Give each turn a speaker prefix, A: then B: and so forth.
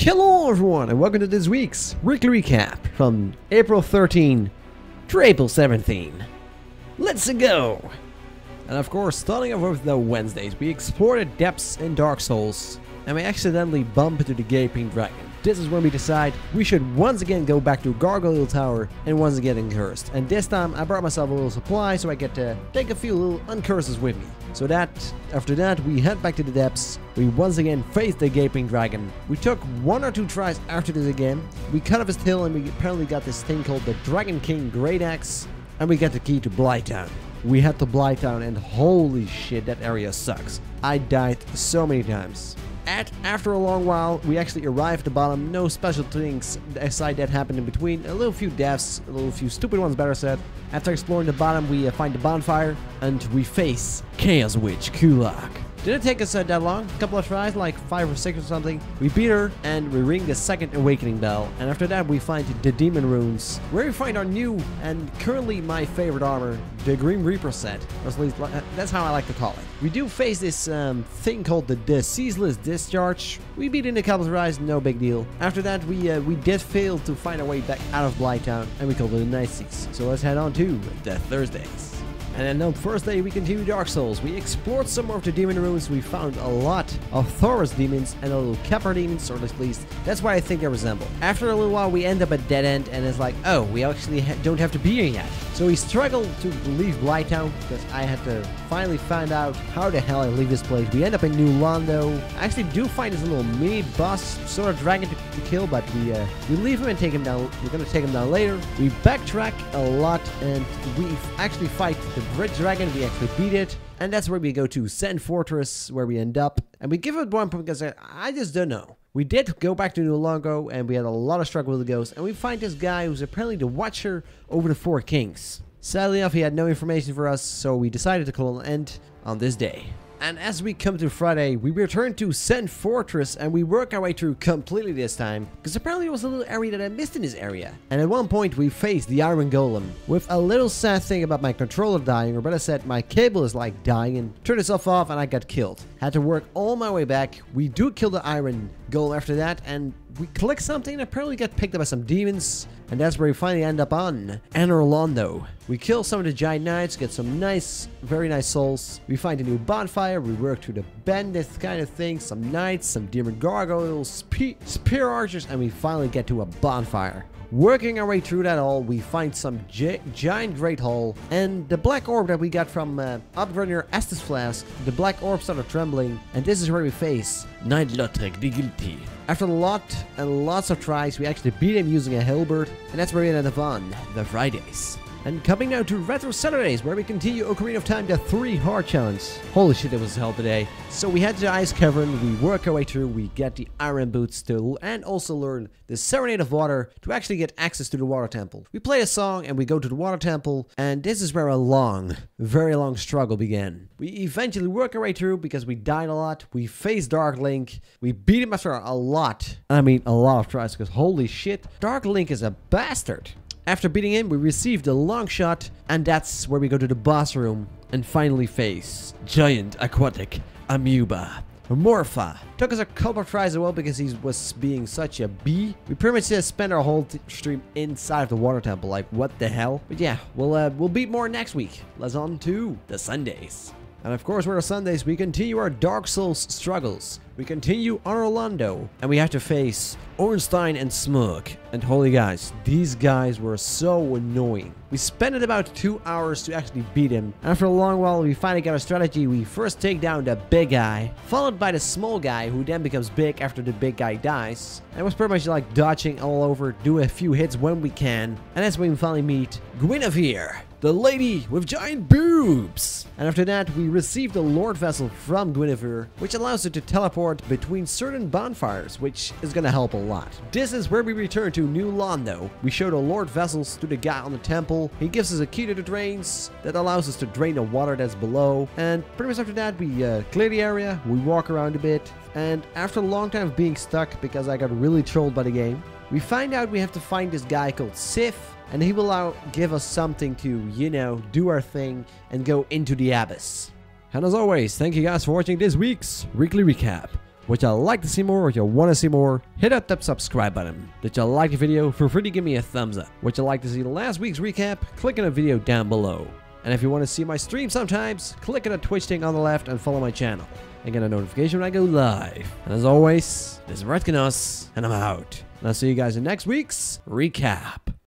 A: Hello everyone and welcome to this week's weekly recap from April 13 to April 17. Let's go! And of course, starting off with the Wednesdays, we explore the depths in Dark Souls and we accidentally bump into the Gaping Dragon. This is when we decide we should once again go back to Gargoyle Tower and once again get cursed. And this time I brought myself a little supply so I get to take a few little uncurses with me. So that, after that, we head back to the depths. We once again face the Gaping Dragon. We took 1 or 2 tries after this again. We cut off his tail and we apparently got this thing called the Dragon King Great Axe. And we got the key to Blighttown. We had to Blighttown and holy shit, that area sucks. I died so many times. After a long while, we actually arrived at the bottom. No special things aside that happened in between. A little few deaths, a little few stupid ones better said. After exploring the bottom, we find the bonfire and we face Chaos Witch Kulak. Didn't take us that long, a couple of tries, like 5 or 6 or something. We beat her and we ring the second awakening bell. And after that we find the demon runes, where we find our new and currently my favorite armor, the Grim Reaper set. Or at least that's how I like to call it. We do face this thing called the Ceaseless Discharge. We beat in a couple of tries, no big deal. After that we did fail to find our way back out of Blighttown and we called it a nighties. So let's head on to the Thursdays. And then on Thursday we continue Dark Souls. We explored some more of the demon ruins. We found a lot of Thoros demons and a little Kepler demons, or at least that's what I think they resemble. After a little while we end up at dead end and it's like, oh, we actually don't have to be here yet. So we struggled to leave Blighttown because I had to finally find out how the hell I leave this place. We end up in New Londo. I actually do find this little mini boss sort of dragon to kill, but we leave him and take him down. We're gonna take him down later. We backtrack a lot and we actually fight the Bridge Dragon. We actually beat it, and that's where we go to Sand Fortress, where we end up, and we give it 1 point because I just don't know. We did go back to New Londo, and we had a lot of struggle with the ghost, and we find this guy who's apparently the Watcher over the 4 Kings. Sadly enough, he had no information for us, so we decided to call an end on this day. And as we come to Friday, we return to Sand Fortress and we work our way through completely this time, because apparently there was a little area that I missed in this area. And at one point we faced the Iron Golem, with a little sad thing about my controller dying, or better said, my cable is like dying, and turned itself off and I got killed. Had to work all my way back. We do kill the Iron Golem after that, and we click something and apparently get picked up by some demons. And that's where we finally end up on Anor Londo. We kill some of the giant knights, get some nice, very nice souls. We find a new bonfire, we work through the bandit kind of thing, some knights, some demon gargoyles, spear archers, and we finally get to a bonfire. Working our way through that all, we find some giant great hall, and the black orb that we got from upgrading Estus Flask, the black orb started trembling, and this is where we face Knight Lothric the Guilty. After a lot and lots of tries, we actually beat him using a halberd, and that's where we ended up on the Fridays. And coming now to Retro Saturdays, where we continue Ocarina of Time, the 3 hard challenge. Holy shit, it was hell today. So we head to the Ice Cavern, we work our way through, we get the Iron Boots still, and also learn the Serenade of Water to actually get access to the Water Temple. We play a song and we go to the Water Temple, and this is where a long, very long struggle began. We eventually work our way through because we died a lot, we faced Dark Link, we beat him after a lot, I mean a lot of tries, because holy shit, Dark Link is a bastard. After beating him, we received a long shot, and that's where we go to the boss room and finally face Giant Aquatic Amoeba. Morpha. Took us a couple of tries as well because he was being such a bee. We pretty much just spent our whole stream inside of the Water Temple, like what the hell. But yeah, we'll beat more next week. Let's on to the Sundays. And of course, we're on Sundays, we continue our Dark Souls struggles. We continue Anor Londo, and we have to face Ornstein and Smug. And holy guys, these guys were so annoying. We spent about 2 hours to actually beat him. After a long while, we finally got a strategy. We first take down the big guy, followed by the small guy, who then becomes big after the big guy dies. And it was pretty much like dodging all over, do a few hits when we can. And that's when we finally meet Guinevere, the lady with giant boobs. And after that, we received the Lord Vessel from Guinevere, which allows her to teleport between certain bonfires, which is gonna help a lot. This is where we return to New Londo. We show the Lord Vessels to the guy on the temple. He gives us a key to the drains that allows us to drain the water that's below. And pretty much after that, we clear the area, we walk around a bit. And after a long time of being stuck, because I got really trolled by the game, we find out we have to find this guy called Sif. And he will give us something to, you know, do our thing and go into the abyss. And as always, thank you guys for watching this week's weekly recap. Would you like to see more? Would you want to see more? Hit up that subscribe button. Did you like the video? Feel free to give me a thumbs up. Would you like to see last week's recap? Click on the video down below. And if you want to see my stream sometimes, click on the Twitch thing on the left and follow my channel. And get a notification when I go live. And as always, this is Ratkanos, and I'm out. And I'll see you guys in next week's recap.